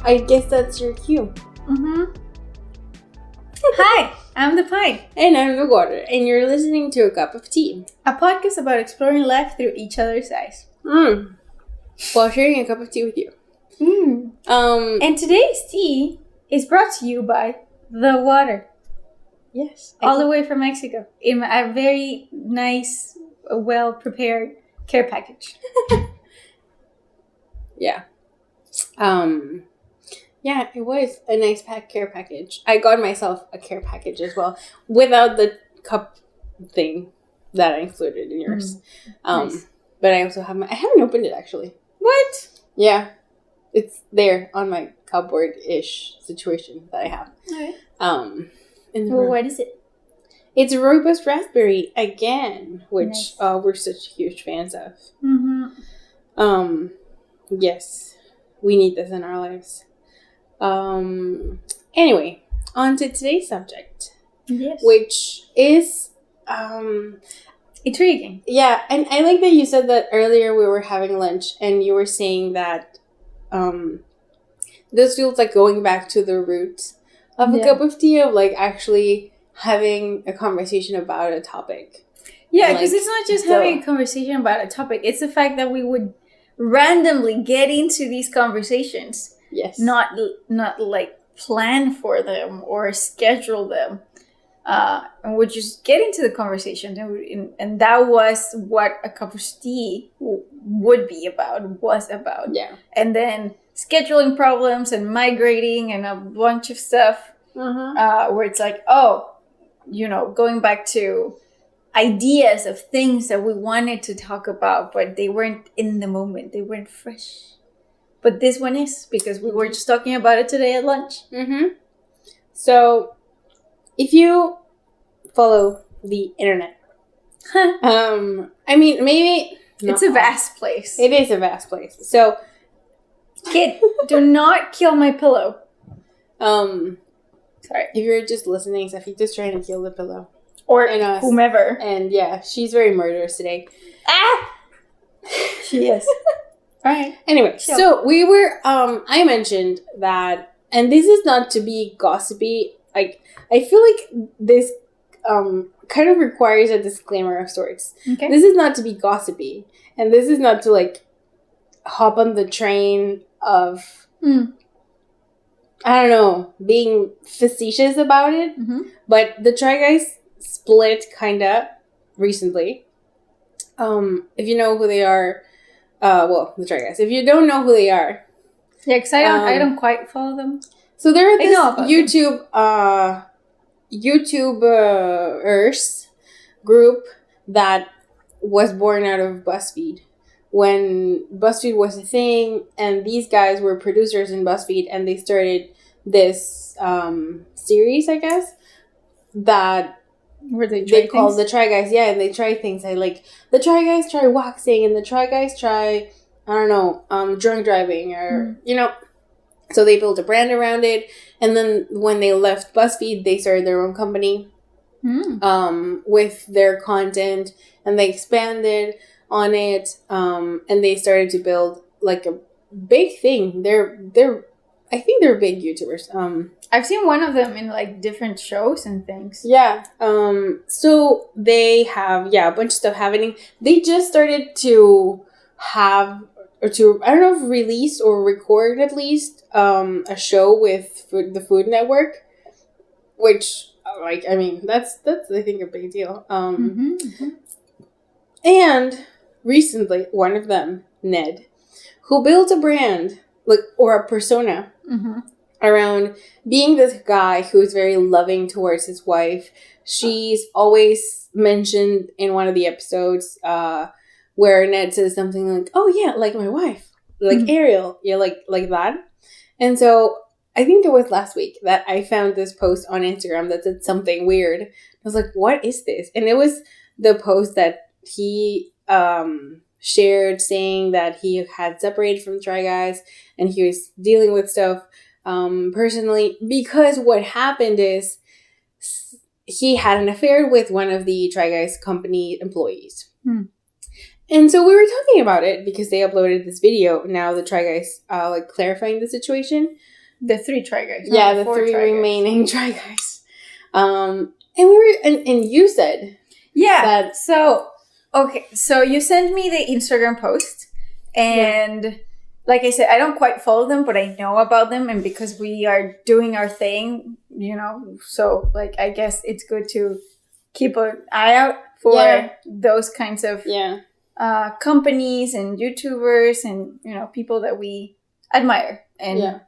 I guess that's your cue. Mm-hmm. Hi, I'm the Pie. And I'm the Water, and you're listening to A Cup of Tea. A podcast about exploring life through each other's eyes. While sharing a cup of tea with you. And today's tea is brought to you by The Water. Yes. All the way from Mexico. In a very nice, well-prepared care package. Yeah. Yeah, it was a nice care package. I got myself a care package as well, without the cup thing that I included in yours. Nice. But I also have I haven't opened it actually. What? Yeah. It's there on my cupboard-ish situation that I have. Okay. In the Well, room. what is it? It's robust raspberry again, which Nice. We're such huge fans of. Mm-hmm. Yes, we need this in our lives. Anyway, on to today's subject. Yes. Which is, intriguing. yeah, and I like that you said that earlier we were having lunch and you were saying that, this feels like going back to the roots of a cup of tea, of like actually having a conversation about a topic. Yeah, Like, because it's not just having a conversation about a topic. It's the fact that we would randomly get into these conversations. Yes. Not like plan for them or schedule them. And we'd just get into the conversation. And that was what a cup of tea was about. Yeah. And then scheduling problems and migrating and a bunch of stuff. Where it's like, going back to ideas of things that we wanted to talk about, but they weren't in the moment. They weren't fresh. But this one is, because we were just talking about it today at lunch. So, if you follow the internet, I mean, maybe... It's a vast place. It is a vast place. So... Kid, do not kill my pillow. Sorry. Sorry. If you're just listening, Safita's trying to kill the pillow. Or us. whomever. And yeah, she's very murderous today. She is. Alright. Anyway, so we were, I mentioned that, and this is not to be gossipy, I feel like this, kind of requires a disclaimer of sorts. Okay. This is not to be gossipy, and this is not to, like, hop on the train of, I don't know, being facetious about it, but the Try Guys split, kinda, recently. If you know who they are, the Try Guys. If you don't know who they are... Yeah, because I don't quite follow them. So they're this YouTubers group that was born out of BuzzFeed. When BuzzFeed was a thing, and these guys were producers in BuzzFeed, and they started this series, I guess, that... Where they call the Try Guys, yeah, and they try things. Like, the Try Guys try waxing, and the Try Guys try, I don't know, drunk driving, or, so they built a brand around it, and then when they left BuzzFeed, they started their own company, with their content, and they expanded on it, and they started to build, like, a big thing. I think they're big YouTubers. I've seen one of them in, like, different shows and things. Yeah. So they have, a bunch of stuff happening. They just started to have, or to, I don't know if release or record at least, a show with the Food Network, which, like, I mean, that's I think, a big deal. And recently, one of them, Ned, who built a brand, like, or a persona, around being this guy who's very loving towards his wife. She's always mentioned in one of the episodes where Ned says something like, "Oh yeah, like my wife, like Ariel, yeah, like that." And so I think it was last week that I found this post on Instagram that said something weird. I was like, "What is this?" And it was the post that he shared, saying that he had separated from Try Guys and he was dealing with stuff personally, because what happened is he had an affair with one of the Try Guys company employees. And so we were talking about it because they uploaded this video. Now the Try Guys, like, clarifying the situation. The 3 Try Guys. Yeah, the 3 remaining Try Guys. And we were, and you said, that. So you sent me the Instagram post, and like I said, I don't quite follow them, but I know about them, and because we are doing our thing, so like I guess it's good to keep an eye out for those kinds of companies and YouTubers and people that we admire, and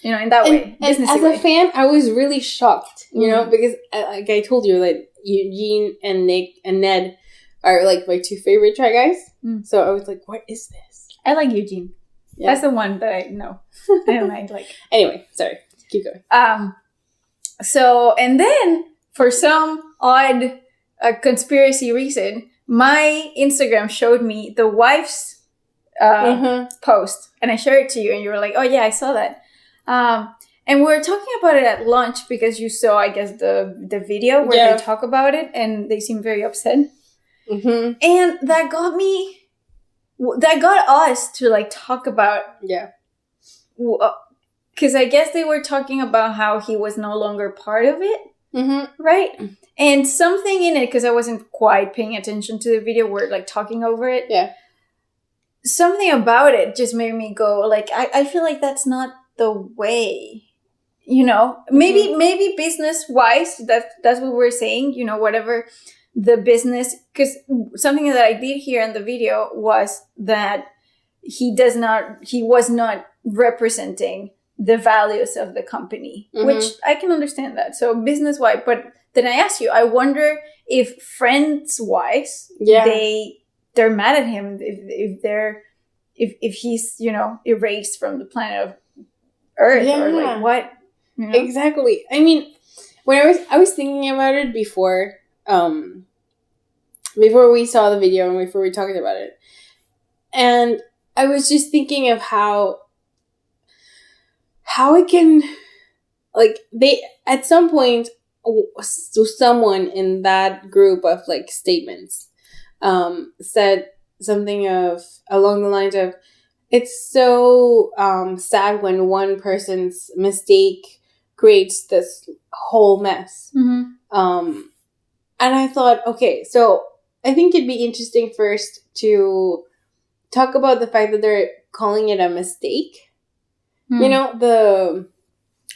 in that way. And as a fan, I was really shocked, because like I told you, like Eugene and Nick and Ned are like my 2 favorite Try Guys. So I was like, what is this? I like Eugene. Yeah. That's the one that I know. I like. Anyway, sorry. Keep going. So, and then for some odd conspiracy reason, my Instagram showed me the wife's post, and I shared it to you, and you were like, "Oh yeah, I saw that." And we were talking about it at lunch because you saw, I guess, the video where they talk about it, and they seem very upset. And that got us to like talk about because I guess they were talking about how he was no longer part of it, right? And something in it, because I wasn't quite paying attention to the video, we're like talking over it. Yeah. Something about it just made me go like, I feel like that's not the way, maybe business wise, that's what we're saying, whatever the business, because something that I did hear in the video was that he was not representing the values of the company, which I can understand that. So business wise, but then I asked you, I wonder if friends wise, they're mad at him if he's, erased from the planet of Earth or like what? Exactly. I mean, when I was thinking about it before we saw the video and before we talked about it, and I was just thinking of how it can, like, they at some point, someone in that group of like statements said something along the lines of, it's so sad when one person's mistake creates this whole mess. And I thought, okay, so I think it'd be interesting first to talk about the fact that they're calling it a mistake. The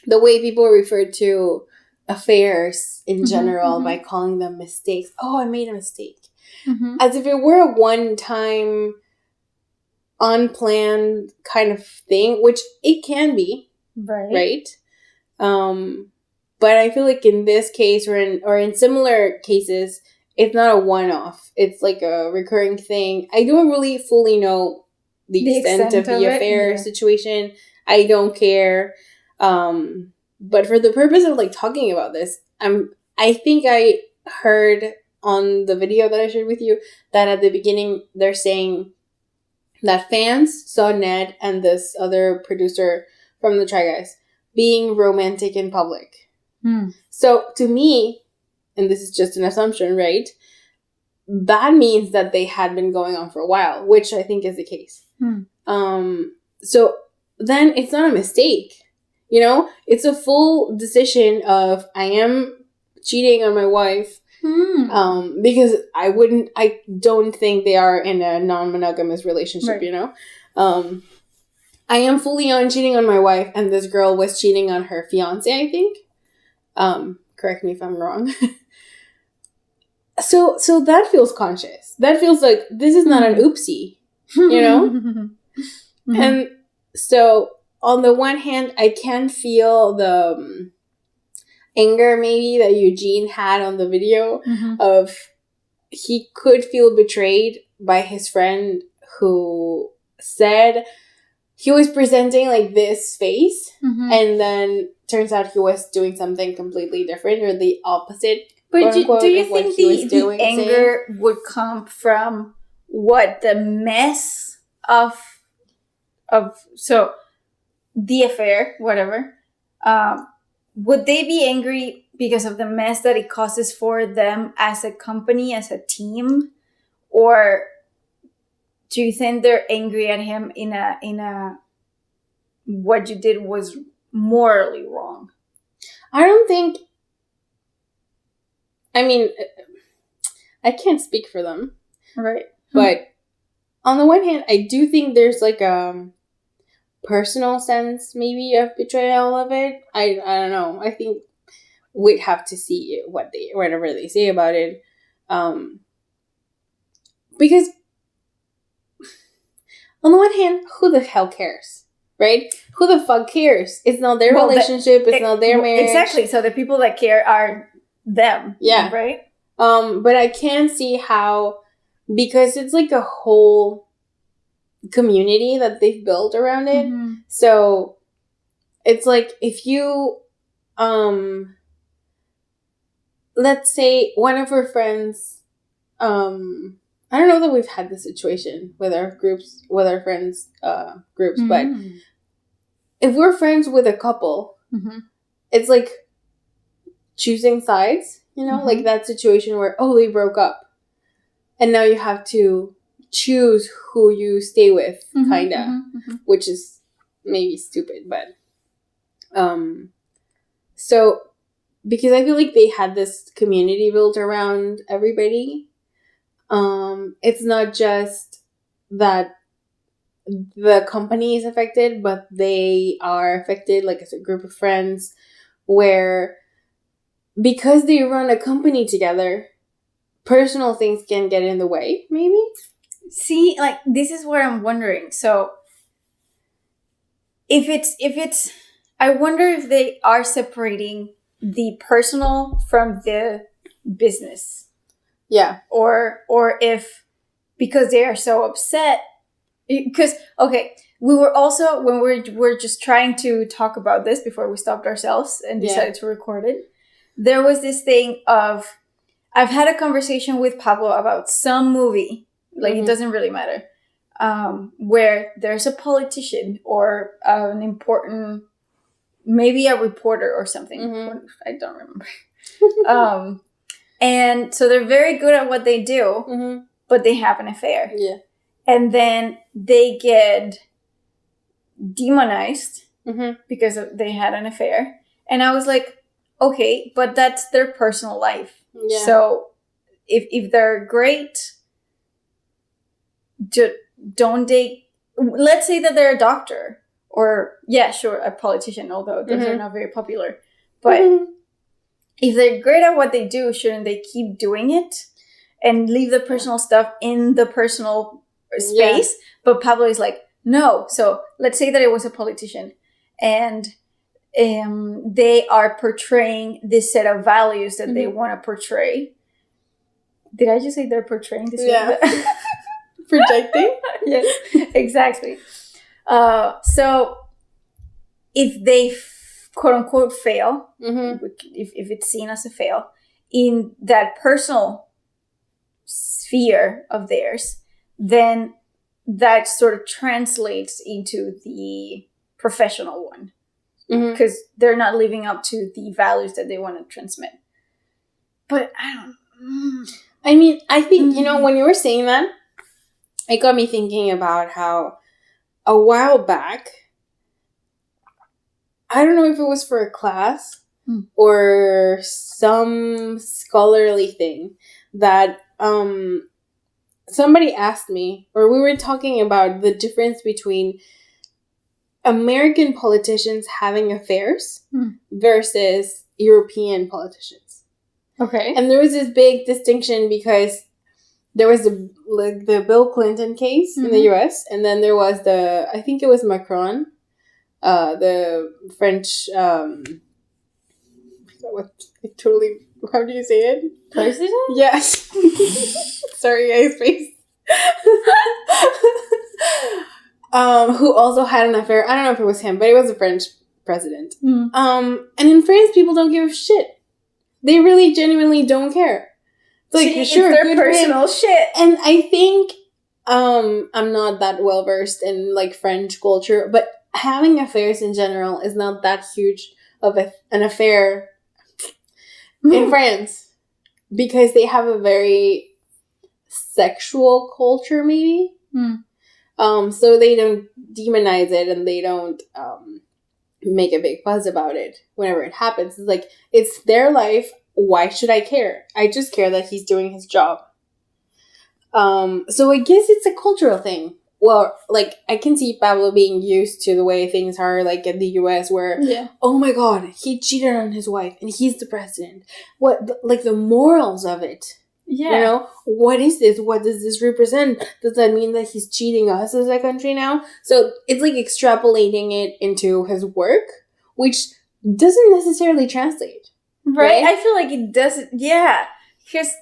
way people refer to affairs in general by calling them mistakes. Oh, I made a mistake. As if it were a one-time, unplanned kind of thing, which it can be. Right? But I feel like in this case or in similar cases, it's not a one-off. It's like a recurring thing. I don't really fully know the extent of the affair situation. I don't care. But for the purpose of like talking about this, I think I heard on the video that I shared with you that at the beginning they're saying that fans saw Ned and this other producer from the Try Guys being romantic in public. So to me, and this is just an assumption, right? That means that they had been going on for a while, which I think is the case. So then it's not a mistake. It's a full decision of, I am cheating on my wife. Because I don't think they are in a non-monogamous relationship, I am fully on cheating on my wife, and this girl was cheating on her fiance, I think. Correct me if I'm wrong. So that feels conscious. That feels like this is not an oopsie, And so on the one hand, I can feel the anger maybe that Eugene had on the video of he could feel betrayed by his friend who said he was presenting like this face and then turns out he was doing something completely different or the opposite. But do you think the anger would come from what the mess of so the affair, whatever, would they be angry because of the mess that it causes for them as a company, as a team? Or do you think they're angry at him in a what you did was morally wrong. I don't think. I mean, I can't speak for them. Right. But on the one hand, I do think there's like a personal sense maybe of betrayal of it. I don't know. I think we'd have to see whatever they say about it. Because on the one hand, who the hell cares? Right? Who the fuck cares? It's not their relationship. It's not their marriage. Exactly. So the people that care are them. Yeah. Right? But I can see how, because it's like a whole community that they've built around it. Mm-hmm. So it's like if you, let's say one of our friends, I don't know that we've had this situation with our groups, with our friends, groups, but if we're friends with a couple, it's like choosing sides, you know, like that situation where, they broke up. And now you have to choose who you stay with, kinda, which is maybe stupid, but, so, because I feel like they had this community built around everybody, it's not just that the company is affected, but they are affected, like as a group of friends, where because they run a company together, personal things can get in the way, maybe? See, like, this is what I'm wondering. So, if it's, I wonder if they are separating the personal from the business. Yeah. Or if, because they are so upset, because, okay, we were also, when we're just trying to talk about this before we stopped ourselves and decided to record it, there was this thing of, I've had a conversation with Pablo about some movie, like it doesn't really matter, where there's a politician or an important, maybe a reporter or something. I don't remember. And so they're very good at what they do, but they have an affair. Yeah. And then they get demonized because they had an affair. And I was like, okay, but that's their personal life. Yeah. So if they're great, don't they, let's say that they're a doctor or, yeah, sure, a politician, although those are not very popular. But if they're great at what they do, shouldn't they keep doing it and leave the personal stuff in the personal space? Yeah. But Pablo is like, no. So let's say that it was a politician and they are portraying this set of values that they want to portray. Did I just say they're portraying this? Yeah. Projecting? Yes, exactly. So if they quote unquote fail, if it's seen as a fail in that personal sphere of theirs, then that sort of translates into the professional one because they're not living up to the values that they want to transmit. But I don't. I mean, I think, when you were saying that, it got me thinking about how a while back, I don't know if it was for a class or some scholarly thing that somebody asked me, or we were talking about the difference between American politicians having affairs versus European politicians. Okay. And there was this big distinction because there was the Bill Clinton case in the US, and then there was I think it was Macron, the French, how do you say it? President? Yes. Sorry, guys, face. Who also had an affair. I don't know if it was him, but it was a French president. And in France, people don't give a shit. They really genuinely don't care. It's like, sure, it's their personal shit. And I think I'm not that well versed in like French culture, but having affairs in general is not that huge of an affair in France because they have a very sexual culture, maybe. So they don't demonize it and they don't make a big fuss about it whenever it happens. It's like, it's their life. Why should I care? I just care that he's doing his job. So I guess it's a cultural thing. Well, like, I can see Pablo being used to the way things are, like, in the US, where, oh my god, he cheated on his wife, and he's the president. Like, the morals of it. Yeah. You know? What is this? What does this represent? Does that mean that he's cheating us as a country now? So, it's, like, extrapolating it into his work, which doesn't necessarily translate. Right? I feel like it doesn't, because...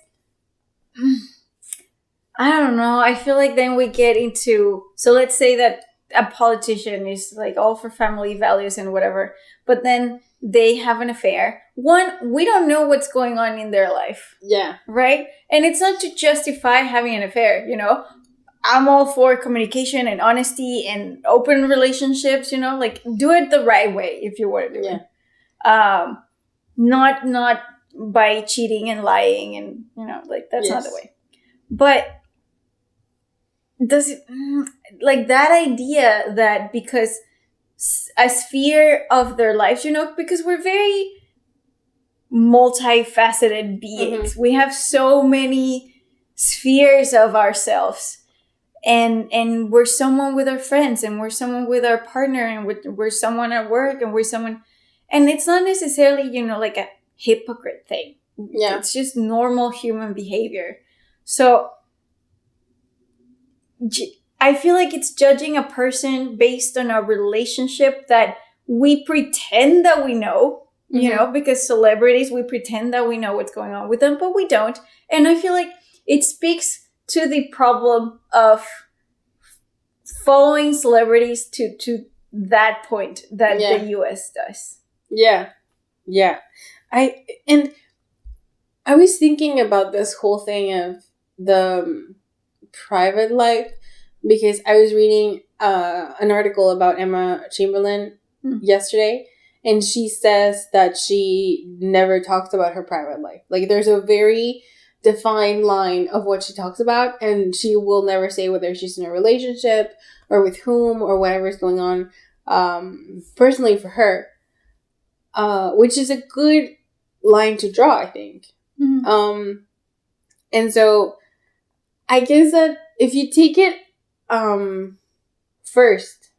I don't know. I feel like then we get into... So let's say that a politician is like all for family values and whatever, but then they have an affair. One, we don't know what's going on in their life. Yeah. Right? And it's not to justify having an affair, you know? I'm all for communication and honesty and open relationships, you know? Like, do it the right way if you want to do it. Not by cheating and lying and, you know, like, that's not the way. But... does it, like, that idea that because a sphere of their lives, you know, because we're very multifaceted beings. We have so many spheres of ourselves, and we're someone with our friends, and we're someone with our partner, and we're someone at work, and we're someone, and it's not necessarily, you know, like a hypocrite thing. Yeah. It's just normal human behavior. So I feel like it's judging a person based on a relationship that we pretend that we know, you know, because celebrities, we pretend that we know what's going on with them, but we don't. And I feel like it speaks to the problem of following celebrities to that point that the US does. Yeah. Yeah. I was thinking about this whole thing of the private life, because I was reading an article about Emma Chamberlain yesterday, and she says that she never talks about her private life. Like, there's a very defined line of what she talks about, and she will never say whether she's in a relationship or with whom or whatever's going on personally for her, which is a good line to draw, I think. And so I guess that if you take it first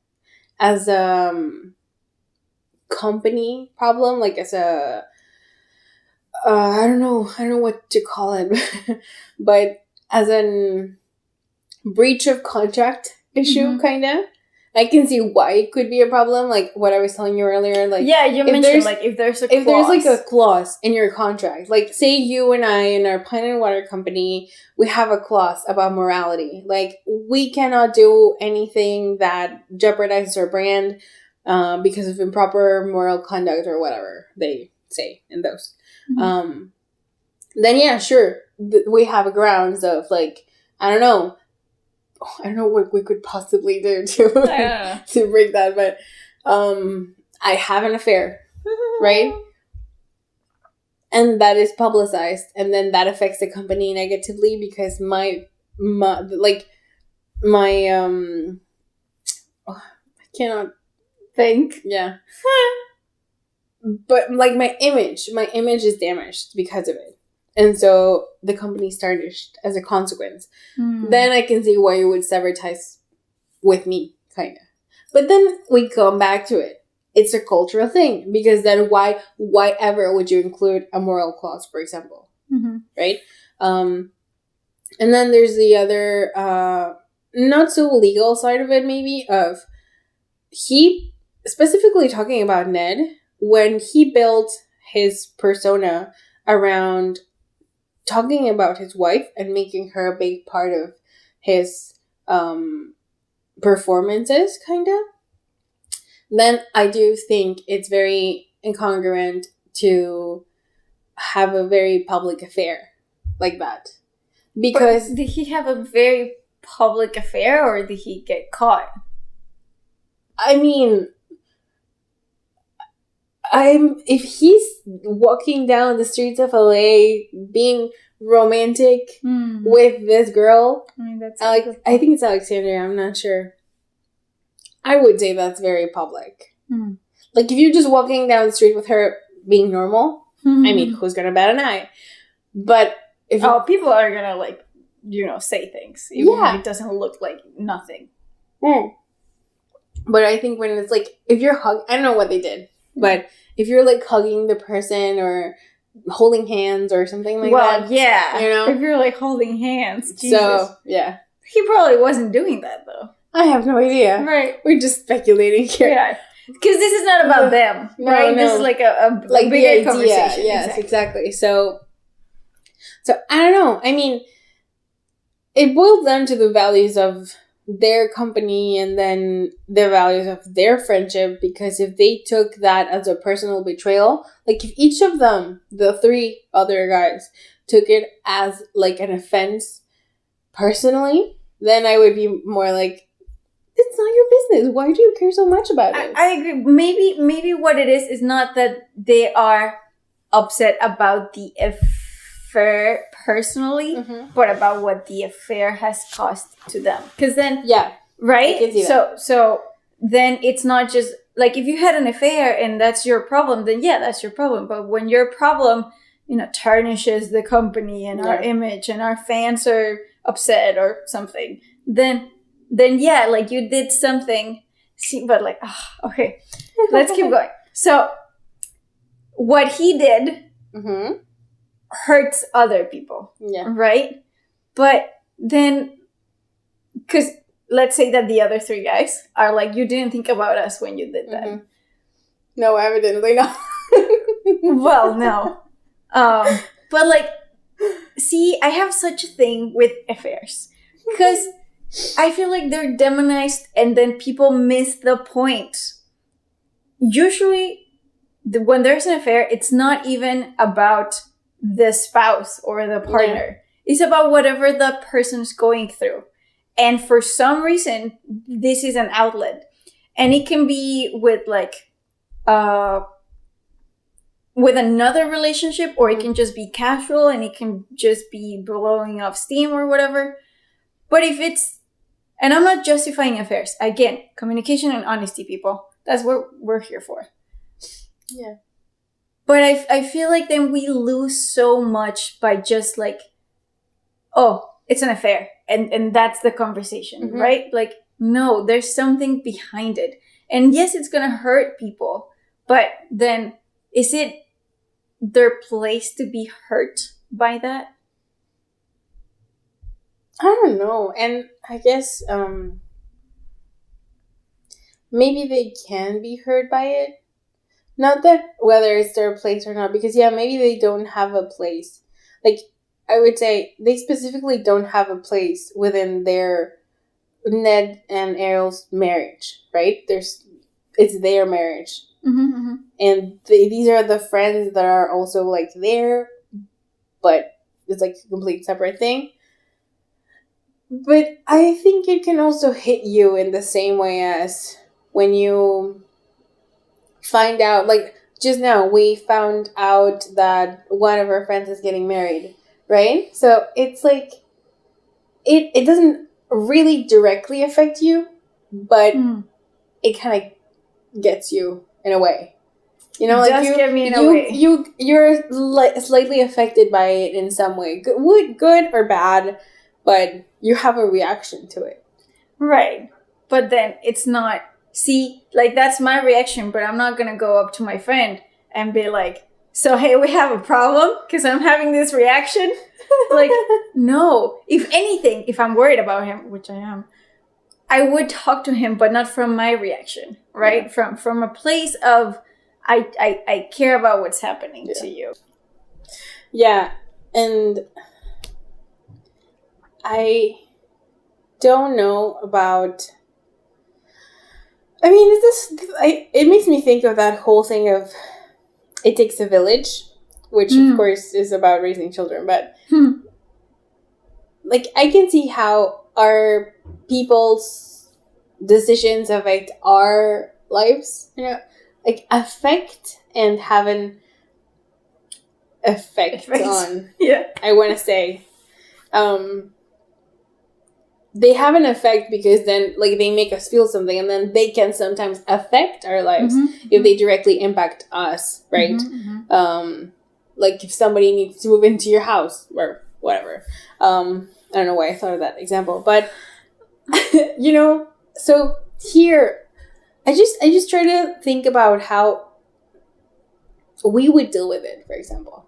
as a company problem, like as a I don't know what to call it, but as a breach of contract issue, kind of, I can see why it could be a problem, like what I was telling you earlier. Like, yeah, you mentioned, like, if there's like a clause in your contract, like, say you and I in our Planet and Water company, we have a clause about morality. Like, we cannot do anything that jeopardizes our brand because of improper moral conduct or whatever they say in those. Then yeah, sure, we have grounds of, like, I don't know what we could possibly do to break that, but I have an affair, right? And that is publicized, and then that affects the company negatively because my I cannot think. Yeah. But, like, my image is damaged because of it. And so the company's tarnished as a consequence. Then I can see why you would sever ties with me, kind of. But then we come back to it. It's a cultural thing, because then why ever would you include a moral clause, for example? Right? And then there's the other not so legal side of it, maybe, of he specifically talking about Ned when he built his persona around talking about his wife and making her a big part of his performances, kind of. Then I do think it's very incongruent to have a very public affair like that. Because... But did he have a very public affair, or did he get caught? I mean... if he's walking down the streets of LA being romantic with this girl, I think it's Alexandria, I'm not sure. I would say that's very public. Like, if you're just walking down the street with her being normal, I mean, who's gonna bat an eye? But if people are gonna, like, say things, even if it doesn't look like nothing. But I think when it's like, if you're I don't know what they did, but if you're like hugging the person or holding hands or something like that. Well, yeah. If you're like holding hands. Jesus. So, yeah. He probably wasn't doing that, though. I have no idea. Right. We're just speculating here. Yeah. Because this is not about them, right? This is like a like bigger conversation. Yes, exactly. So I don't know. I mean, it boils down to the values of their company and then the values of their friendship, because if they took that as a personal betrayal, like if each of them, the 3 other guys, took it as like an offense personally, then I would be more like, it's not your business. Why do you care so much about it? I agree. Maybe what it is not that they are upset about the affair personally, but about what the affair has cost to them. Because then, right? I can see that. So then it's not just like, if you had an affair and that's your problem, then that's your problem. But when your problem, tarnishes the company and our image and our fans are upset or something, then like you did something. See, but like, okay, let's keep going. So what he did hurts other people, right? But then, because let's say that the other 3 guys are like, you didn't think about us when you did that. No, evidently not. Well, no. But like, see, I have such a thing with affairs, because I feel like they're demonized and then people miss the point. Usually, when there's an affair, it's not even about the spouse or the partner. It's about whatever the person's going through. And for some reason, this is an outlet. And it can be with like, with another relationship, or it can just be casual and it can just be blowing off steam or whatever. But if it's, and I'm not justifying affairs. Again, communication and honesty, people. That's what we're here for. Yeah. But I feel like then we lose so much by just like, oh, it's an affair. And that's the conversation, right? Like, no, there's something behind it. And yes, it's going to hurt people. But then, is it their place to be hurt by that? I don't know. And I guess maybe they can be hurt by it. Not that whether it's their place or not, because maybe they don't have a place. Like, I would say they specifically don't have a place within their Ned and Ariel's marriage, right? It's their marriage. And these are the friends that are also like there, but it's like a complete separate thing. But I think it can also hit you in the same way as when you find out, like just now we found out that one of our friends is getting married, right? So it's like, it doesn't really directly affect you, but it kind of gets you in a way. Like does get me in a way. You're slightly affected by it in some way, good or bad, but you have a reaction to it. Right. But then it's not, see, like that's my reaction, but I'm not going to go up to my friend and be like, so, hey, we have a problem because I'm having this reaction. Like, no. If anything, if I'm worried about him, which I am, I would talk to him, but not from my reaction, right? Yeah. From a place of, I care about what's happening to you. Yeah. And I don't know about, I mean, it makes me think of that whole thing of it takes a village, which of course is about raising children, but like I can see how our people's decisions affect our lives, like affect and have an effect on, I want to say, they have an effect because then like they make us feel something, and then they can sometimes affect our lives if they directly impact us, right? Like if somebody needs to move into your house or whatever. I don't know why I thought of that example, but you know, so here I just try to think about how we would deal with it, for example.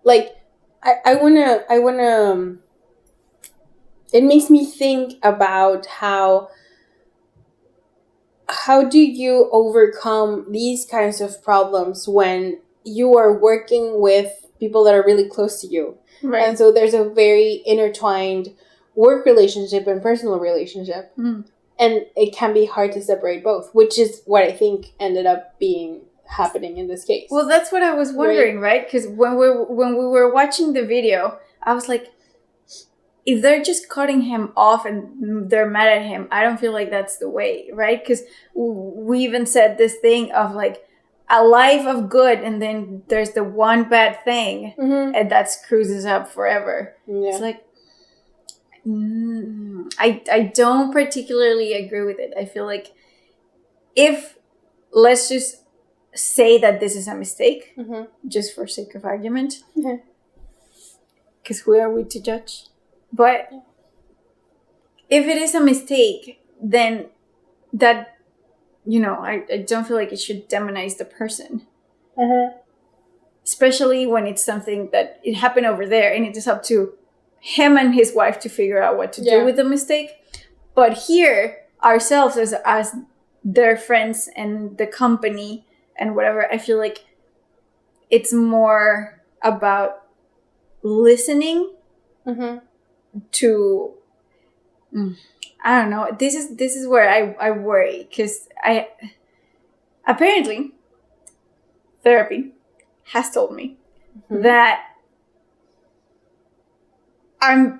Like I wanna it makes me think about how do you overcome these kinds of problems when you are working with people that are really close to you. Right. And so there's a very intertwined work relationship and personal relationship. And it can be hard to separate both, which is what I think ended up being happening in this case. Well, that's what I was wondering, right? Because when we were watching the video, I was like, if they're just cutting him off and they're mad at him, I don't feel like that's the way, right? Because we even said this thing of like a life of good, and then there's the one bad thing, and that screws us up forever. Yeah. It's like, I don't particularly agree with it. I feel like if, let's just say that this is a mistake, just for sake of argument, because who are we to judge? But if it is a mistake, then that, you know, I don't feel like it should demonize the person. Especially when it's something that it happened over there and it is up to him and his wife to figure out what to do with the mistake. But here, ourselves as their friends and the company and whatever, I feel like it's more about listening to, I don't know. This is where I worry, because apparently therapy has told me that I'm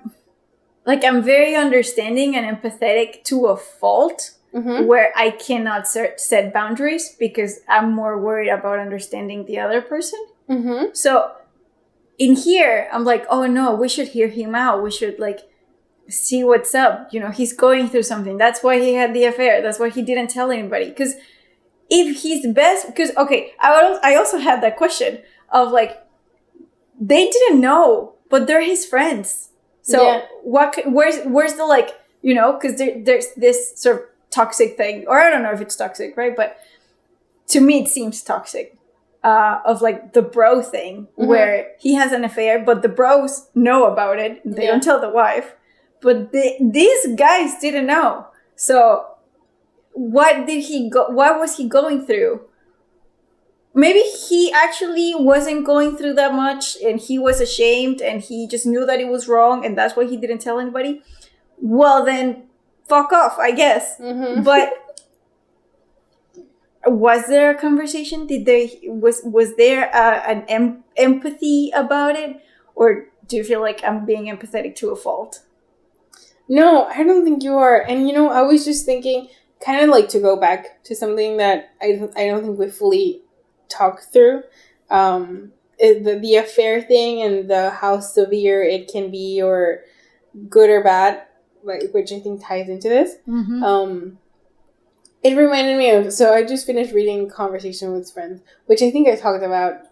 very understanding and empathetic to a fault, where I cannot set boundaries because I'm more worried about understanding the other person. So in here, I'm like, oh no, we should hear him out. We should like see what's up. You know, he's going through something. That's why he had the affair. That's why he didn't tell anybody. Because if he's best, because okay, I also had that question of like, they didn't know, but they're his friends. So where's the like, you know, because there's this sort of toxic thing, or I don't know if it's toxic, right? But to me, it seems toxic. Of like the bro thing, where he has an affair, but the bros know about it. They don't tell the wife, but these guys didn't know. So what was he going through? Maybe he actually wasn't going through that much, and he was ashamed, and he just knew that it was wrong, and that's why he didn't tell anybody. Well, then fuck off, I guess. But was there a conversation? Was there an empathy about it? Or do you feel like I'm being empathetic to a fault? No, I don't think you are. And, you know, I was just thinking, kind of like to go back to something that I don't think we fully talked through. The affair thing and how severe it can be, or good or bad, like, which I think ties into this. It reminded me of, so I just finished reading Conversation with Friends, which I think I talked about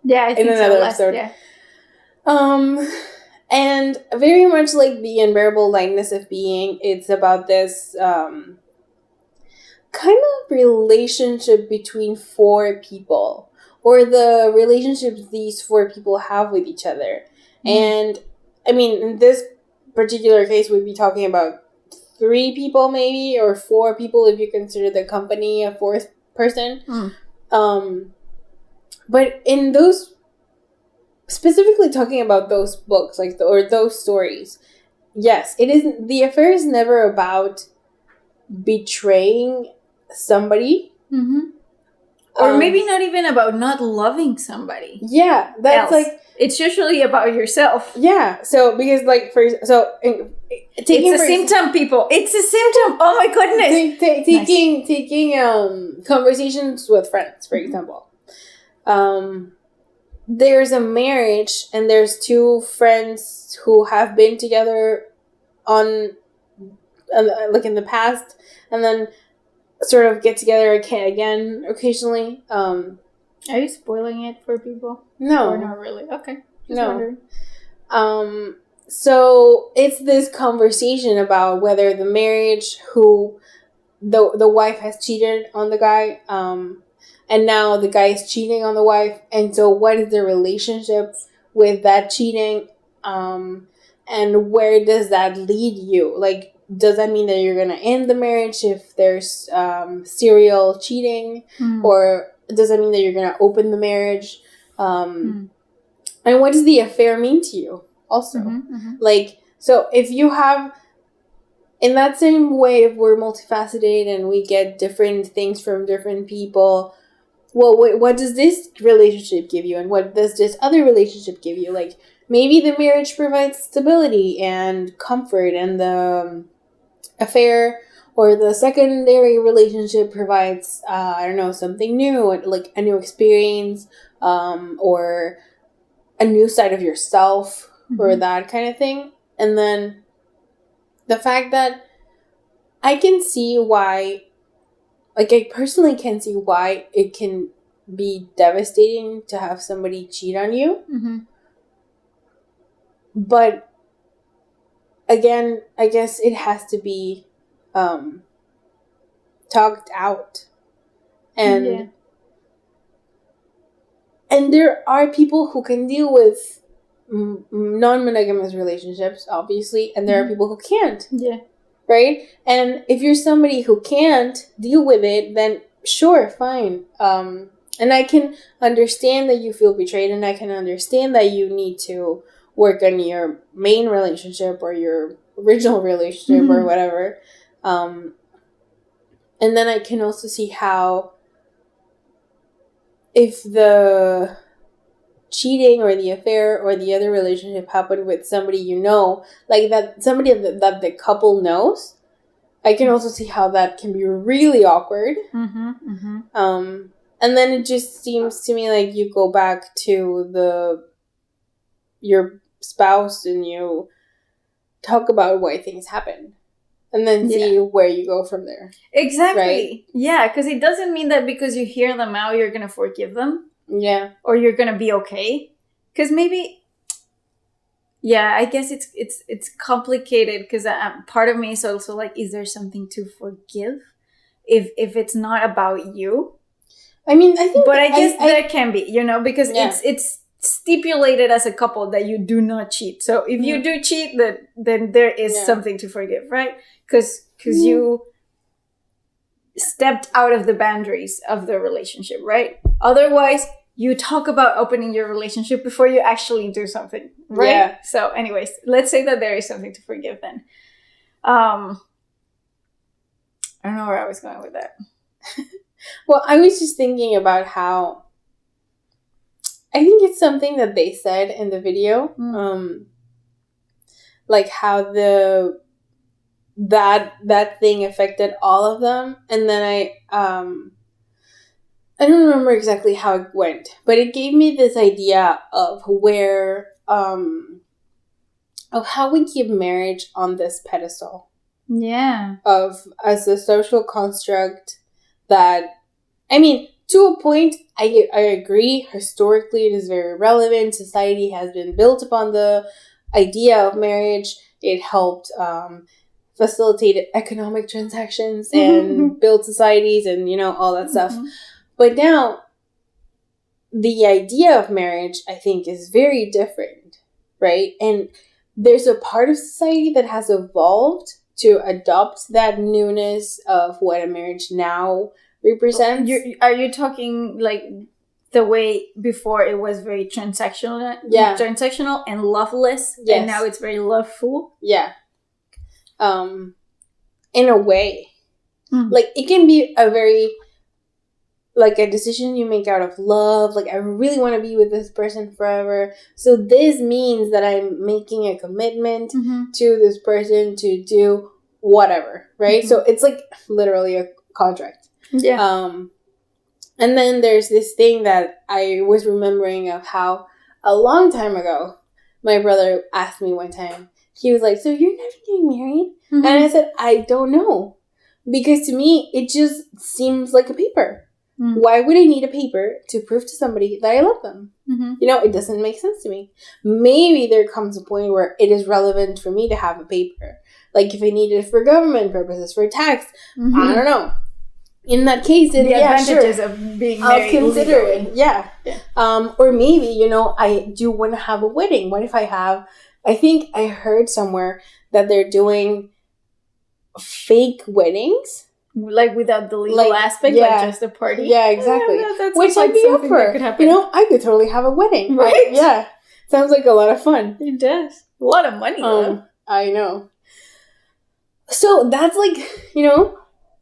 in another episode. And very much like The Unbearable Lightness of Being, it's about this kind of relationship between four people, or the relationships these four people have with each other. And, I mean, in this particular case, we'd be talking about 3 people maybe, or 4 people if you consider the company a 4th person. But in those, specifically talking about those books, like or those stories, yes, it isn't, the affair is never about betraying somebody. Or maybe not even about not loving somebody. Yeah, that's else. Like, it's usually about yourself. Yeah, so because like it's a symptom, people. It's a symptom. Oh my goodness. Taking Conversations with Friends, for example. There's a marriage, and there's 2 friends who have been together on like in the past, and then sort of get together again occasionally. Are you spoiling it for people? No. Or not really? Okay. Just wondering. So it's this conversation about whether the marriage, who the wife has cheated on the guy, and now the guy is cheating on the wife, and so what is the relationship with that cheating, and where does that lead you? Like, does that mean that you're gonna end the marriage if there's serial cheating, or does that mean that you're gonna open the marriage? And what does the affair mean to you? Also, like, so if you have, in that same way, if we're multifaceted and we get different things from different people, well, what does this relationship give you, and what does this other relationship give you? Like, maybe the marriage provides stability and comfort, and the affair or the secondary relationship provides, I don't know, something new, like a new experience, or a new side of yourself, or that kind of thing. And then the fact that I can see why, like, I personally can see why it can be devastating to have somebody cheat on you. But again, I guess it has to be talked out. And and there are people who can deal with non-monogamous relationships, obviously, and there are people who can't. Yeah. Right? And if you're somebody who can't deal with it, then sure, fine. And I can understand that you feel betrayed, and I can understand that you need to work on your main relationship or your original relationship or whatever. And then I can also see how, if the cheating or the affair or the other relationship happened with somebody you know, like that somebody that the couple knows, I can also see how that can be really awkward. And then it just seems to me like you go back to your spouse and you talk about why things happen, and then see where you go from there. Exactly. Right? Yeah, because it doesn't mean that because you hear them out, you're going to forgive them. Yeah. Or you're going to be okay. Because maybe, I guess it's complicated, because part of me is also like, is there something to forgive if it's not about you? I mean, I think... But I guess there can be, because it's stipulated as a couple that you do not cheat. So if you do cheat, then there is something to forgive, right? Because you stepped out of the boundaries of the relationship, right? Otherwise, you talk about opening your relationship before you actually do something, right? Yeah. So anyways, let's say that there is something to forgive then. I don't know where I was going with that. Well, I was just thinking about how, I think it's something that they said in the video, like how that thing affected all of them, and then I don't remember exactly how it went, but it gave me this idea of where, of how we keep marriage on this pedestal. Yeah. As a social construct that, I mean, to a point, I agree. Historically, it is very relevant. Society has been built upon the idea of marriage. It helped facilitate economic transactions and build societies and, all that stuff. But now, the idea of marriage, I think, is very different, right? And there's a part of society that has evolved to adopt that newness of what a marriage now represents. Are you talking like the way before it was very transactional and loveless, and now it's very loveful? Yeah. In a way. Like, it can be a very, like, a decision you make out of love. Like, I really want to be with this person forever. So this means that I'm making a commitment to this person to do whatever, right? So it's like literally a contract. Yeah. And then there's this thing that I was remembering of how a long time ago, my brother asked me one time, he was like, so you're never getting married? Mm-hmm. And I said, I don't know. Because to me, it just seems like a paper. Mm-hmm. Why would I need a paper to prove to somebody that I love them? Mm-hmm. It doesn't make sense to me. Maybe there comes a point where it is relevant for me to have a paper. Like if I need it for government purposes, for tax, I don't know. In that case, the advantages of being married, I'll consider it. Yeah. Or maybe, I do want to have a wedding. What if I think I heard somewhere that they're doing fake weddings. Like without the legal aspect, like just a party. Yeah, exactly. Which I'd be up for. I could totally have a wedding. Right? Yeah. Sounds like a lot of fun. It does. A lot of money, though. I know. So that's like,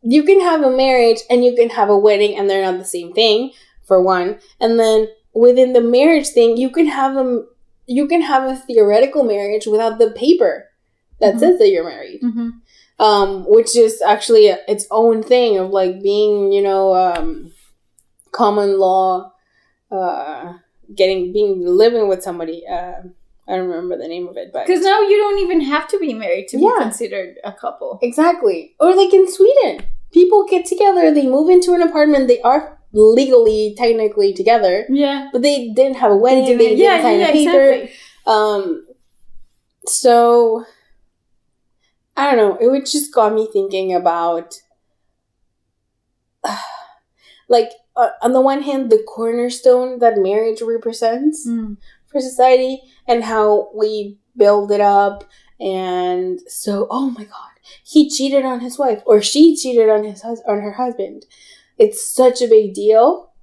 you can have a marriage and you can have a wedding and they're not the same thing, for one. And then within the marriage thing, you can have a theoretical marriage without the paper that says that you're married. Mm-hmm. Which is actually its own thing of like being, common law, living with somebody. I don't remember the name of it, but because now you don't even have to be married to be considered a couple. Exactly. Or like in Sweden, people get together, they move into an apartment, they are legally, technically together. Yeah. But they didn't have a wedding, they didn't sign a paper. Exactly. So I don't know. It just got me thinking about, on the one hand, the cornerstone that marriage represents for society and how we build it up. And so, oh my God, he cheated on his wife or she cheated on her husband. It's such a big deal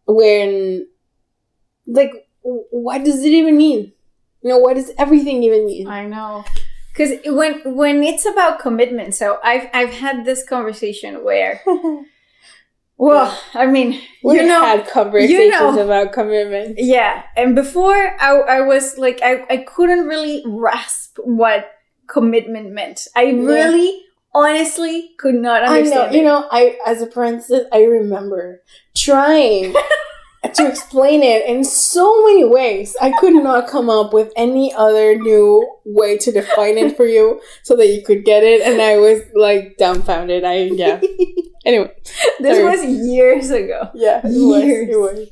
when, what does it even mean? What does everything even mean? I know. Because when it's about commitment, so I've had this conversation where, well, I mean, we've had conversations about commitment. Yeah, and before I was like, I couldn't really grasp what commitment meant. I really, honestly, could not understand. I know. As a parenthesis, I remember trying to explain it in so many ways. I could not come up with any other new way to define it for you so that you could get it, and I was like dumbfounded. Anyway, this was years ago. Yeah, it was.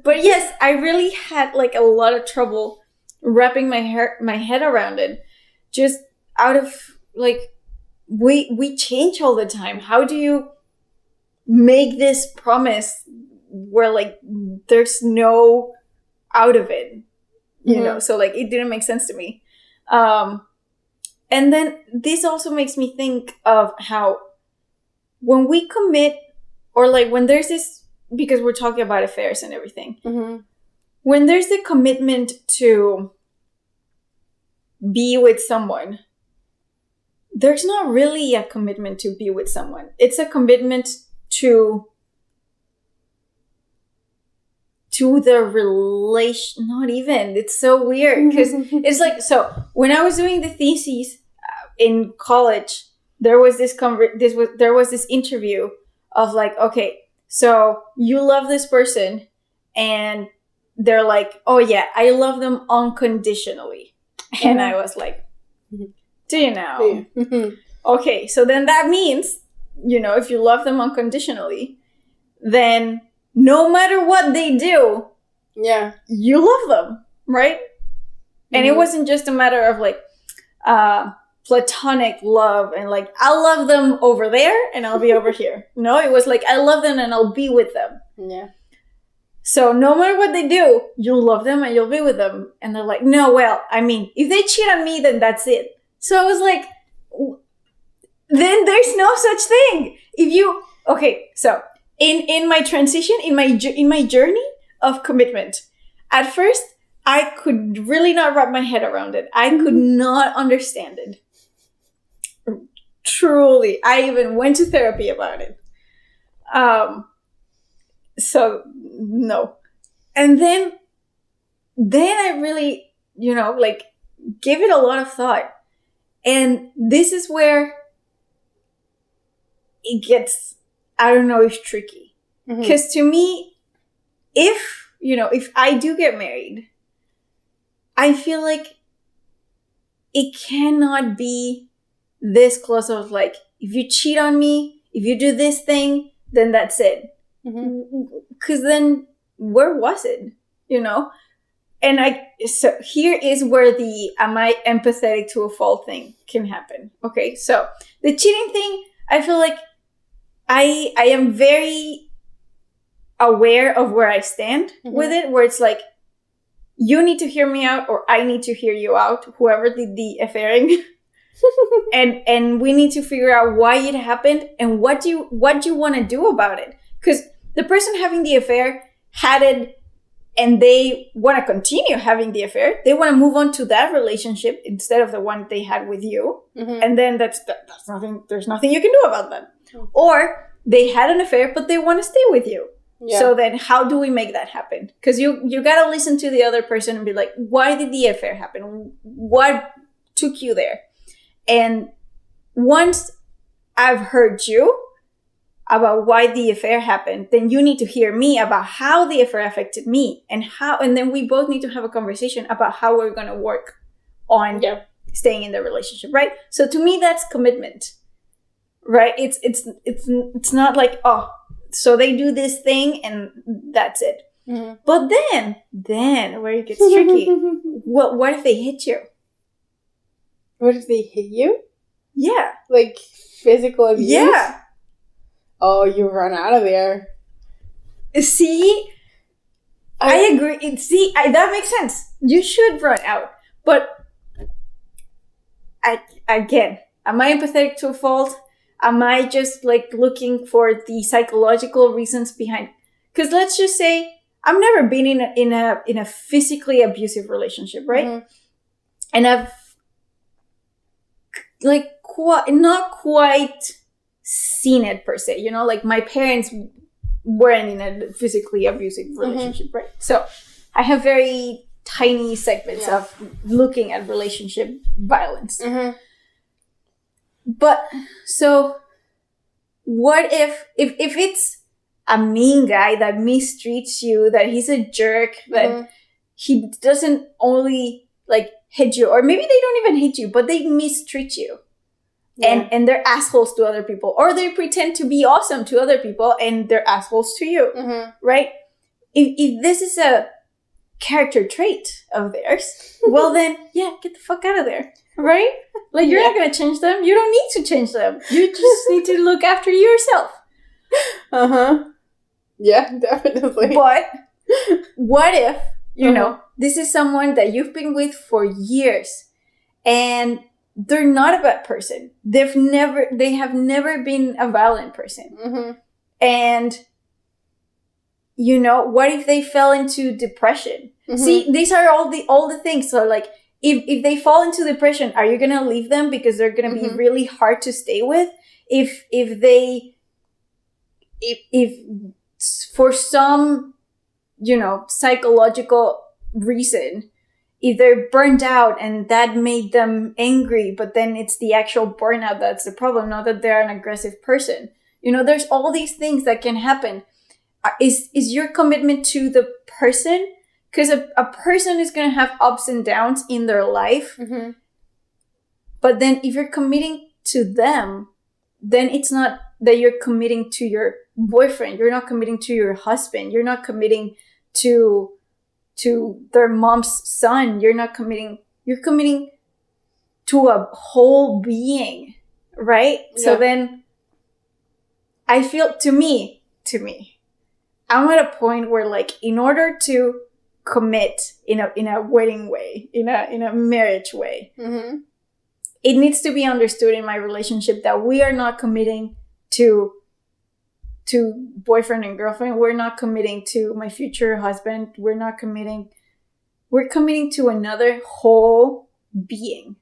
But yes, I really had like a lot of trouble wrapping my head around it. Just out of like, we change all the time. How do you make this promise where like there's no out of it, so like it didn't make sense to me. And then this also makes me think of how when we commit, or like when there's this, because we're talking about affairs and everything, when there's the commitment to be with someone, there's not really a commitment to be with someone. It's a commitment to the relation. Not even. It's so weird because it's like, so when I was doing the thesis in college, there was this interview of like, okay, so you love this person, and they're like, oh yeah, I love them unconditionally, and I was like, do you know? Okay, so then that means, if you love them unconditionally, then no matter what they do, you love them, right? And it wasn't just a matter of like platonic love and like, I'll love them over there and I'll be over here. No, it was like, I love them and I'll be with them. Yeah. So no matter what they do, you'll love them and you'll be with them. And they're like, no, well, I mean, if they cheat on me, then that's it. So I was like, then there's no such thing. So in my transition, in my journey of commitment, at first, I could really not wrap my head around it. I could not understand it. Truly. I even went to therapy about it. So, no. And then I really, gave it a lot of thought. And this is where it gets, I don't know if tricky. Because to me, if I do get married, I feel like it cannot be this close of like, if you cheat on me, if you do this thing, then that's it. Because then where was it? You know? And so here is where the am I empathetic to a fault thing can happen. Okay, so the cheating thing, I feel like I am very aware of where I stand with it, where it's like, you need to hear me out or I need to hear you out, whoever did the affairing. and we need to figure out why it happened and what do you want to do about it. Because the person having the affair had it and they want to continue having the affair. They want to move on to that relationship instead of the one they had with you. And then that's nothing. There's nothing you can do about that. Or they had an affair, but they want to stay with you. Yeah. So then how do we make that happen? Because you got to listen to the other person and be like, why did the affair happen? What took you there? And once I've heard you about why the affair happened, then you need to hear me about how the affair affected me and then we both need to have a conversation about how we're going to work on staying in the relationship, right? So to me, that's commitment, right? It's not like, oh, so they do this thing and that's it. But then where it gets tricky, what if they hit you? What if they hit you? Yeah. Like physical abuse? Yeah. Oh, you run out of there. See? I agree. See, that makes sense. You should run out. But again, am I empathetic to a fault? Am I just like looking for the psychological reasons behind? Because let's just say I've never been in a physically abusive relationship, right? And I've like not quite seen it per se, you know, like my parents weren't in a physically abusive relationship, right? So I have very tiny segments of looking at relationship violence. But so what if it's a mean guy that mistreats you, that he's a jerk, that he doesn't only like hit you, or maybe they don't even hit you, but they mistreat you. And they're assholes to other people, or they pretend to be awesome to other people and they're assholes to you, right? If this is a character trait of theirs, well then, get the fuck out of there, right? Like, you're not going to change them. You don't need to change them. You just need to look after yourself. Yeah, definitely. But what if, you know, this is someone that you've been with for years and they're not a bad person. They have never been a violent person. And, you know, what if they fell into depression? See, these are all the things. So like, if they fall into depression, are you going to leave them because they're going to be really hard to stay with? If for some, you know, psychological reason, if they're burned out and that made them angry, but then it's the actual burnout that's the problem, not that they're an aggressive person. You know, there's all these things that can happen. Is your commitment to the person? Because a person is going to have ups and downs in their life. But then if you're committing to them, then it's not that you're committing to your boyfriend. You're not committing to your husband. You're not committing to their mom's son. You're committing to a whole being, right? Yeah. So then I feel, to me, I'm at a point where, like, in order to commit in a wedding way, in a marriage way, it needs to be understood in my relationship that we are not committing to boyfriend and girlfriend. We're not committing to my future husband. We're committing to another whole being,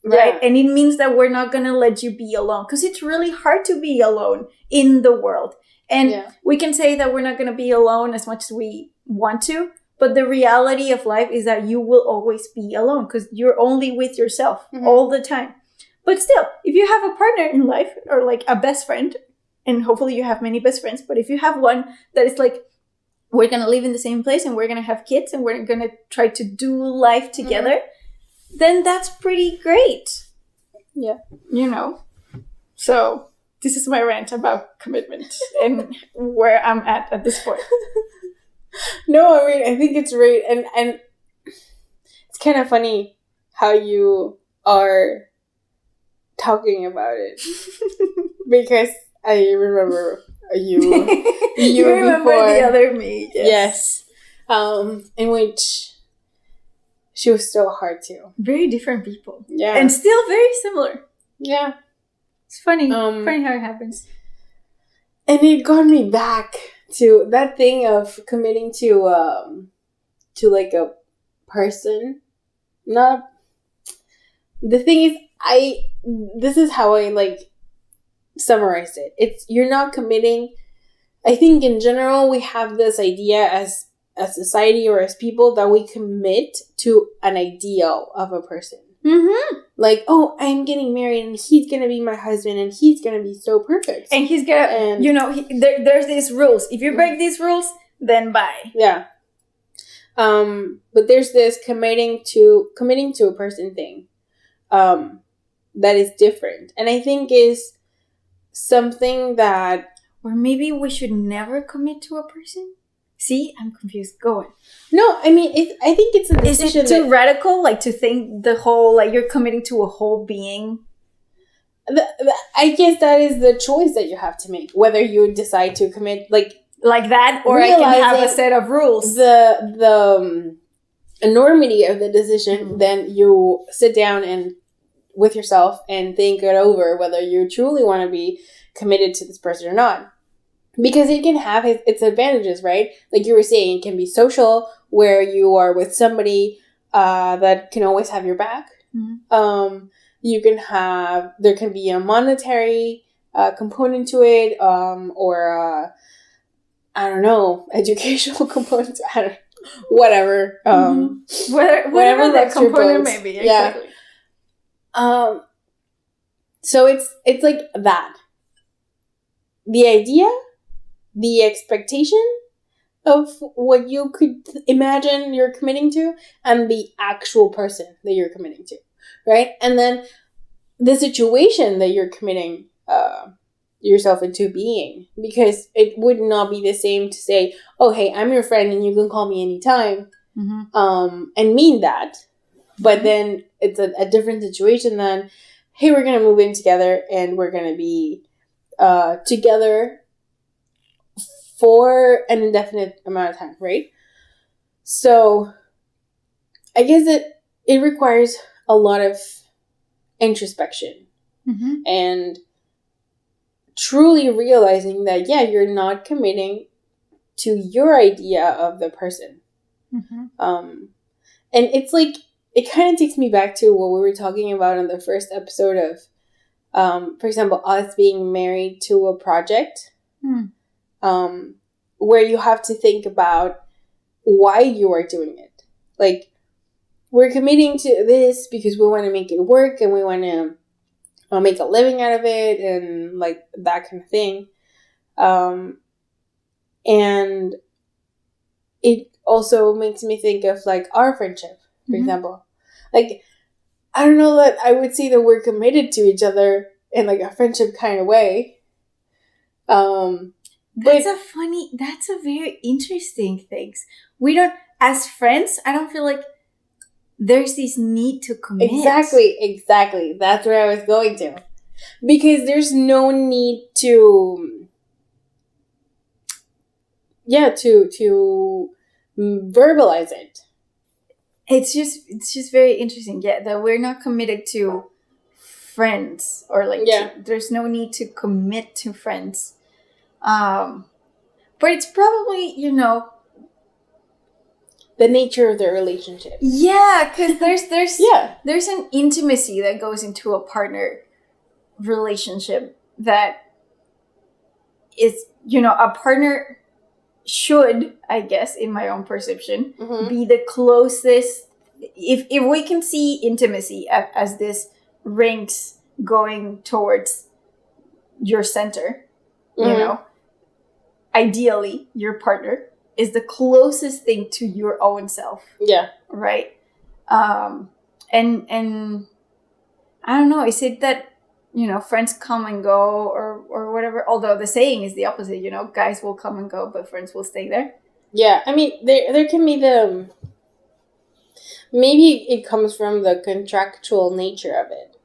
right? And it means that we're not going to let you be alone, because it's really hard to be alone in the world. And we can say that we're not going to be alone as much as we want to, but the reality of life is that you will always be alone because you're only with yourself all the time. But still, if you have a partner in life, or like a best friend, and hopefully you have many best friends, but if you have one that is like, we're going to live in the same place and we're going to have kids and we're going to try to do life together, then that's pretty great. Yeah. So this is my rant about commitment and where I'm at this point. No, I mean, I think it's right. And it's kind of funny how you are talking about it. Because I remember you you remember before. The other me. Yes. In which she was so hard to. Very different people. Yeah. And still very similar. Yeah. It's funny. Funny how it happens. And it got me back to that thing of committing to like a person. Not the thing is, this is how I like summarized it. It's you're not committing. I think in general we have this idea as a society or as people that we commit to an ideal of a person. Mm-hmm. Like, oh, I'm getting married and he's gonna be my husband and he's gonna be so perfect. And he's gonna, there's these rules. If you break these rules, then bye. Yeah. But there's this committing to a person thing, that is different, and I think is something that, or maybe we should never commit to a person. See, I'm confused. Go on. No, I mean, I think it's a decision. Is it too radical, like to think the whole, like you're committing to a whole being? I guess that is the choice that you have to make, whether you decide to commit like that, or I can have a set of rules. The enormity of the decision, then you sit down and with yourself and think it over whether you truly want to be committed to this person or not. Because it can have its advantages, right? Like you were saying, it can be social, where you are with somebody that can always have your back. Mm-hmm. There can be a monetary component to it, or I don't know, educational component. Whatever. Whatever the component may be. Exactly. Yeah. So it's like that. The idea, the expectation of what you could imagine you're committing to, and the actual person that you're committing to, right? And then the situation that you're committing yourself into being, because it would not be the same to say, oh, hey, I'm your friend and you can call me anytime, and mean that. But then it's a different situation than, hey, we're going to move in together and we're going to be together for an indefinite amount of time, right? So I guess it requires a lot of introspection and truly realizing that, yeah, you're not committing to your idea of the person. And it's like, it kind of takes me back to what we were talking about in the first episode of, for example, us being married to a project, where you have to think about why you are doing it. Like, we're committing to this because we want to make it work and we want to make a living out of it and like that kind of thing. And it also makes me think of like our friendship, for example. Like, I don't know that I would say that we're committed to each other in like a friendship kind of way. That's a very interesting thing. We don't, as friends, I don't feel like there's this need to commit. Exactly. That's where I was going to. Because there's no need to verbalize it. It's just very interesting, that we're not committed to friends, or like there's no need to commit to friends. But it's probably, the nature of the relationship. Yeah, because there's an intimacy that goes into a partner relationship that is, a partner should, I guess, in my own perception, be the closest. If we can see intimacy as this rings going towards your center, ideally your partner is the closest thing to your own self. Yeah. Right? and I don't know, is it that, friends come and go or whatever, although the saying is the opposite, guys will come and go but friends will stay there. Yeah, I mean, there can be maybe it comes from the contractual nature of it.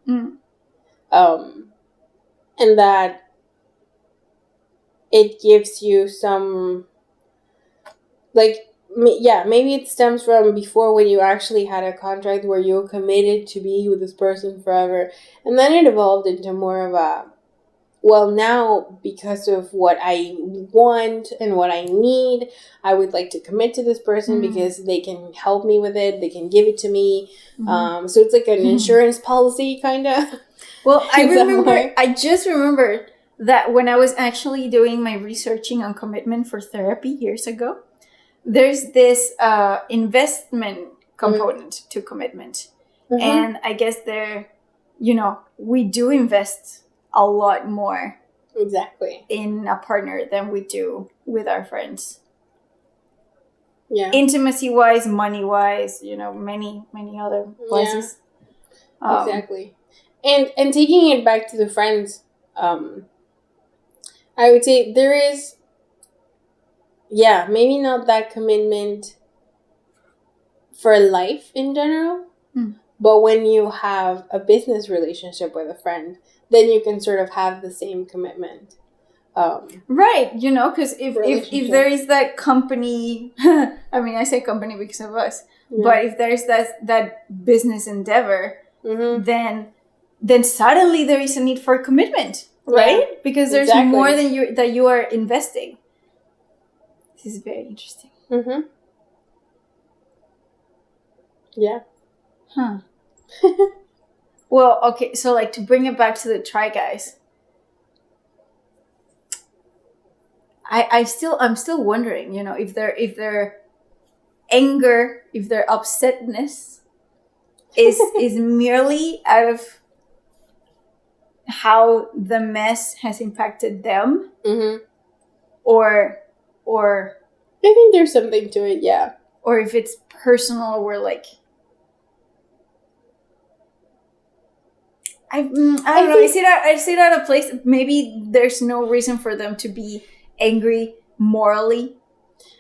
And that it gives you some, maybe it stems from before, when you actually had a contract where you were committed to be with this person forever, and then it evolved into more of a, well, now because of what I want and what I need, I would like to commit to this person because they can help me with it, they can give it to me. So it's like an insurance policy, kind of. Well, I just remembered that when I was actually doing my researching on commitment for therapy years ago, there's this investment component to commitment. And I guess we do invest a lot more in a partner than we do with our friends. Yeah. Intimacy wise, money wise, many other places. Yeah. Exactly. And taking it back to the friends, I would say there is, maybe not that commitment for life in general, but when you have a business relationship with a friend, then you can sort of have the same commitment. Right, because if there is that company, I mean, I say company because of us, but if there's that business endeavor, then suddenly there is a need for commitment, right? Because there's more than you are investing. This is very interesting. Yeah. Huh. Well, okay, so to bring it back to the Try Guys, I'm still wondering, if their anger, if their upsetness is merely out of how the mess has impacted them, or I think there's something to it, yeah. Or if it's personal, where I don't know. I see that at a place. Maybe there's no reason for them to be angry morally.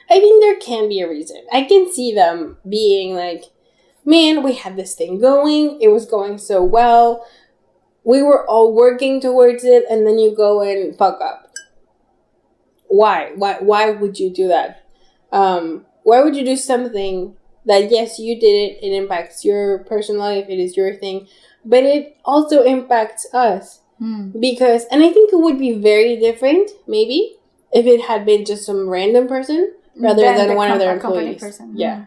I think there can be a reason. I can see them being like, man, we had this thing going. It was going so well. We were all working towards it, and then you go and fuck up. Why? Why would you do that? Why would you do something that, yes, you did it, it impacts your personal life, it is your thing, but it also impacts us. Because, and I think it would be very different, maybe, if it had been just some random person rather than one of their employees. Person. Yeah.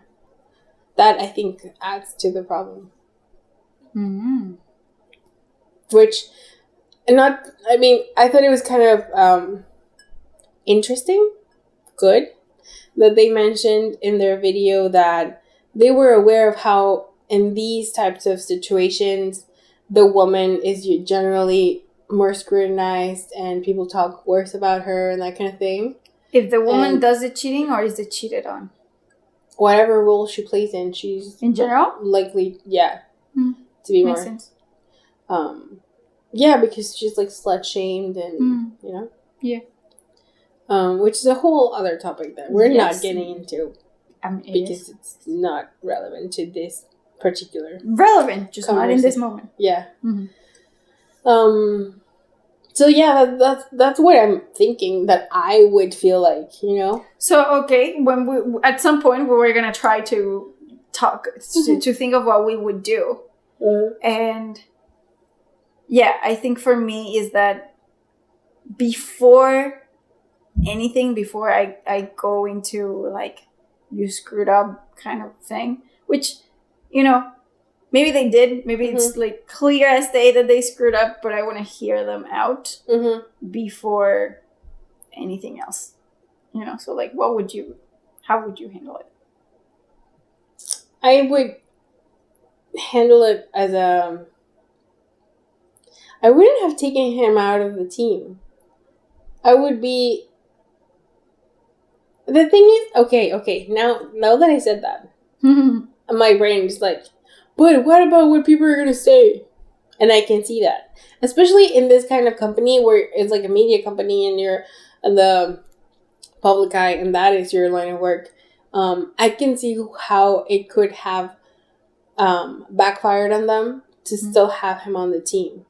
That, I think, adds to the problem. Which, I thought it was kind of interesting, good, that they mentioned in their video that they were aware of how in these types of situations, the woman is generally more scrutinized and people talk worse about her and that kind of thing. If the woman does the cheating, or is it cheated on? Whatever role she plays in, she's... In general? Likely, to be more... Makes sense. Because she's slut-shamed and, Yeah. Which is a whole other topic that we're not getting into. Because it's not relevant to this particular... Relevant, just not in this moment. Yeah. So that's what I'm thinking that I would feel like, So, okay, when we at some point we were going to try to talk, to think of what we would do. And I think for me is that before anything, before I go into you screwed up kind of thing, which, maybe they did. Maybe it's clear as day that they screwed up, but I want to hear them out before anything else. So how would you handle it? I would handle it as I wouldn't have taken him out of the team. I would be... The thing is, okay, now that I said that, my brain is but what about what people are going to say? And I can see that. Especially in this kind of company where it's like a media company and you're in the public eye and that is your line of work. I can see how it could have backfired on them to still have him on the team.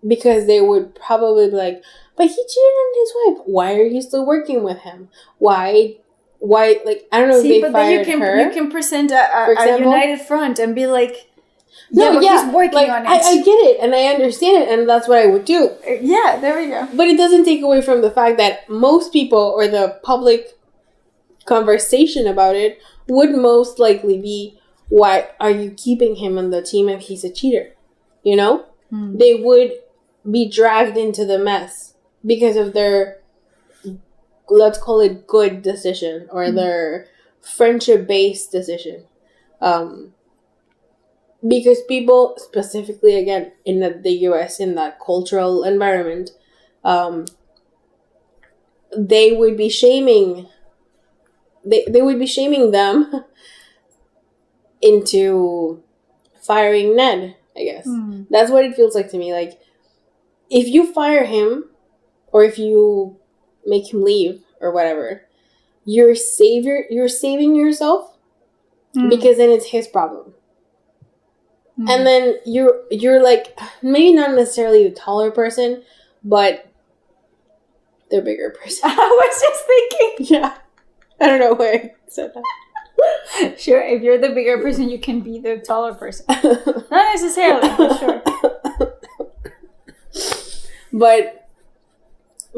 Because they would probably be like, but he cheated on his wife. Why are you still working with him? Why, like, I don't know if they fired her. You can present a united front and be like, he's working like, on it. I get it, and I understand it, and that's what I would do. Yeah, there we go. But it doesn't take away from the fact that most people, or the public conversation about it, would most likely be, why are you keeping him on the team if he's a cheater? You know? They would be dragged into the mess because of their, let's call it, good decision, or their friendship-based decision. Because people, specifically, again, in the US, in that cultural environment, they would be shaming, they would be shaming them into firing Ned, I guess. That's what it feels like to me. Like, if you fire him, or if you make him leave, or whatever, you're saving yourself, because then it's his problem. And then you're like, maybe not necessarily the taller person, but the bigger person. I was just thinking. Yeah. I don't know why I said that. Sure, if you're the bigger person, you can be the taller person. Not necessarily, but sure. But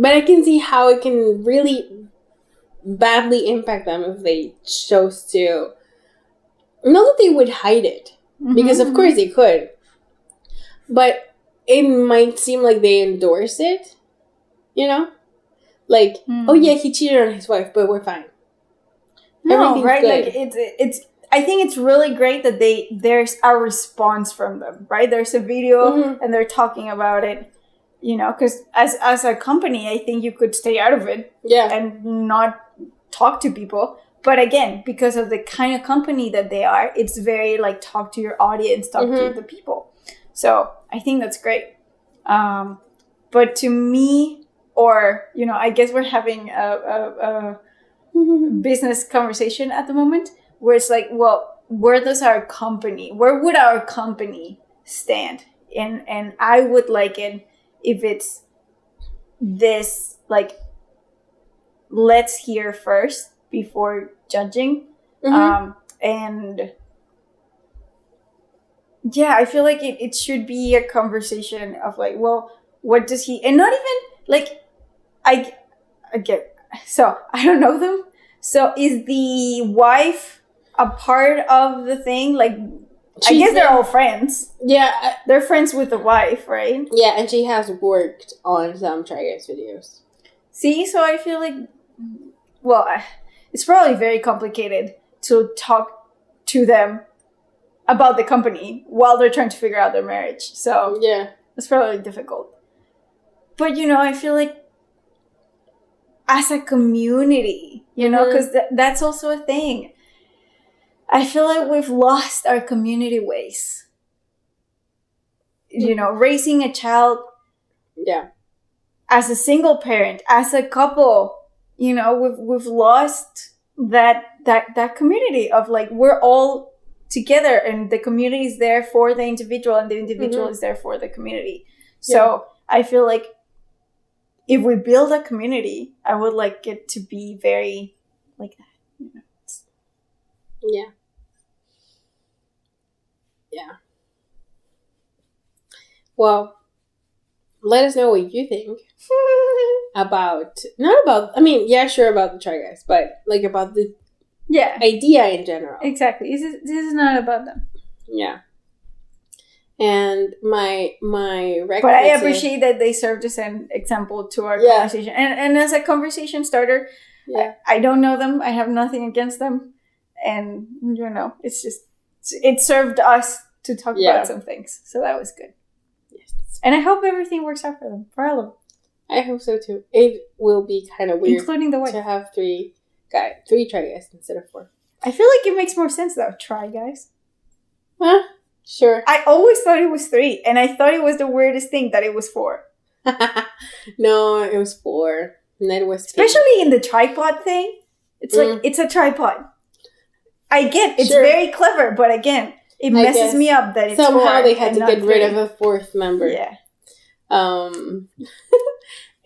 I can see how it can really badly impact them if they chose to. Not that they would hide it, because of course they could. But it might seem like they endorse it, you know? Like, oh yeah, he cheated on his wife, but we're fine. No, right? Good. Like it's. I think it's really great that there's a response from them, right? There's a video and they're talking about it. You know, because as a company, I think you could stay out of it, and not talk to people. But again, because of the kind of company that they are, it's very like talk to your audience, talk to the people. So I think that's great. But to me, or you know, I guess we're having a business conversation at the moment where it's like, well, where would our company stand? And I would like it if it's this, like, let's hear first before judging. And yeah, I feel like it should be a conversation of like, well, what does he, and not even like, I get, so I don't know them. So is the wife a part of the thing? Like, I guess they're all friends. Yeah. They're friends with the wife, right? Yeah, and she has worked on some Try Guys videos. See, so I feel like, well, it's probably very complicated to talk to them about the company while they're trying to figure out their marriage. So yeah, it's probably difficult. But, you know, I feel like as a community, you know, because that's also a thing. I feel like we've lost our community ways. You know, raising a child as a single parent, as a couple, you know, we've lost that community of like, we're all together and the community is there for the individual and the individual is there for the community. So I feel like if we build a community, I would like it to be very like that. You know? Yeah. Yeah. Well, let us know what you think about, about the Try Guys, but like about the idea in general. Exactly. This is not about them. Yeah. And my but I appreciate that they served as an example to our conversation, and as a conversation starter. I don't know them. I have nothing against them, and you know, it's just it served us to talk about some things, so that was good. Yes, and I hope everything works out for them, for all of them. I hope so too. It will be kind of weird, including the wife, to have three Try Guys instead of 4. I feel like it makes more sense though. Try, guys. Huh? Sure. I always thought it was 3, and I thought it was the weirdest thing that it was 4. No, it was 4. Ned was 2. Especially in the tripod thing. It's like, it's a tripod. I get it's very clever, but again, it messes me up that it's somehow 4 they had to get 3. rid of a 4th member. Yeah.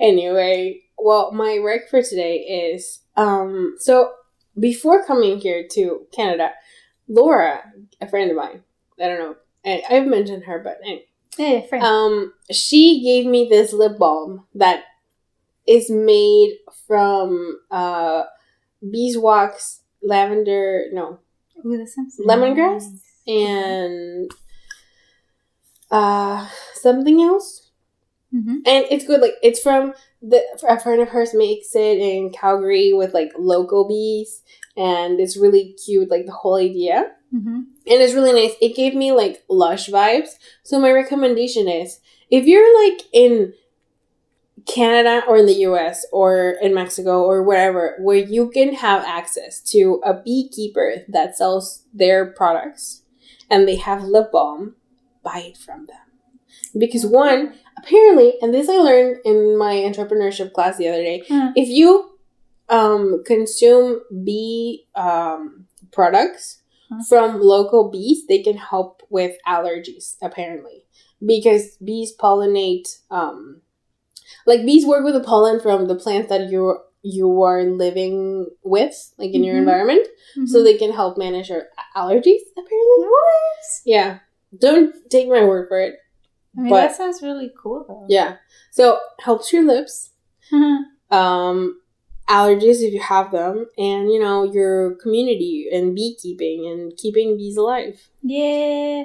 Anyway, well, my rec for today is so before coming here to Canada, Laura, a friend of mine, I don't know, I've mentioned her, but anyway, yeah, friend. She gave me this lip balm that is made from beeswax, lavender, no, Ooh, that sounds lemongrass, nice. and something else. Mm-hmm. And it's good. Like, it's from a friend of hers makes it in Calgary with like local bees, and it's really cute. Like the whole idea, and it's really nice. It gave me like Lush vibes. So my recommendation is, if you're like in Canada or in the US or in Mexico or wherever, where you can have access to a beekeeper that sells their products and they have lip balm, buy it from them. Because one, apparently, and this I learned in my entrepreneurship class the other day, if you consume bee products from local bees, they can help with allergies, apparently. Because bees pollinate, like bees work with the pollen from the plants that you are living with, like in your environment, so they can help manage your allergies, apparently. What? Yeah. Don't take my word for it. I mean, that sounds really cool, though. Yeah. So, helps your lips. Allergies, if you have them. And, you know, your community and beekeeping and keeping bees alive. Yeah.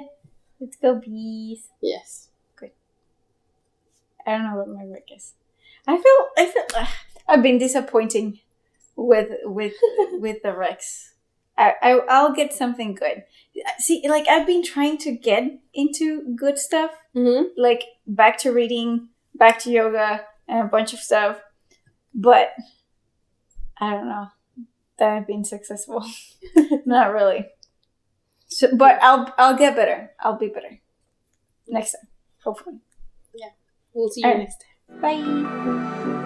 Let's go bees. Yes. Good. I don't know what my work is. I feel I've been disappointing with the Rex. I'll get something good. See, like, I've been trying to get into good stuff. Like, back to reading, back to yoga, and a bunch of stuff. But I don't know that I've been successful. Not really. So, but I'll get better. I'll be better next time, hopefully. Yeah. We'll see you next time. Bye.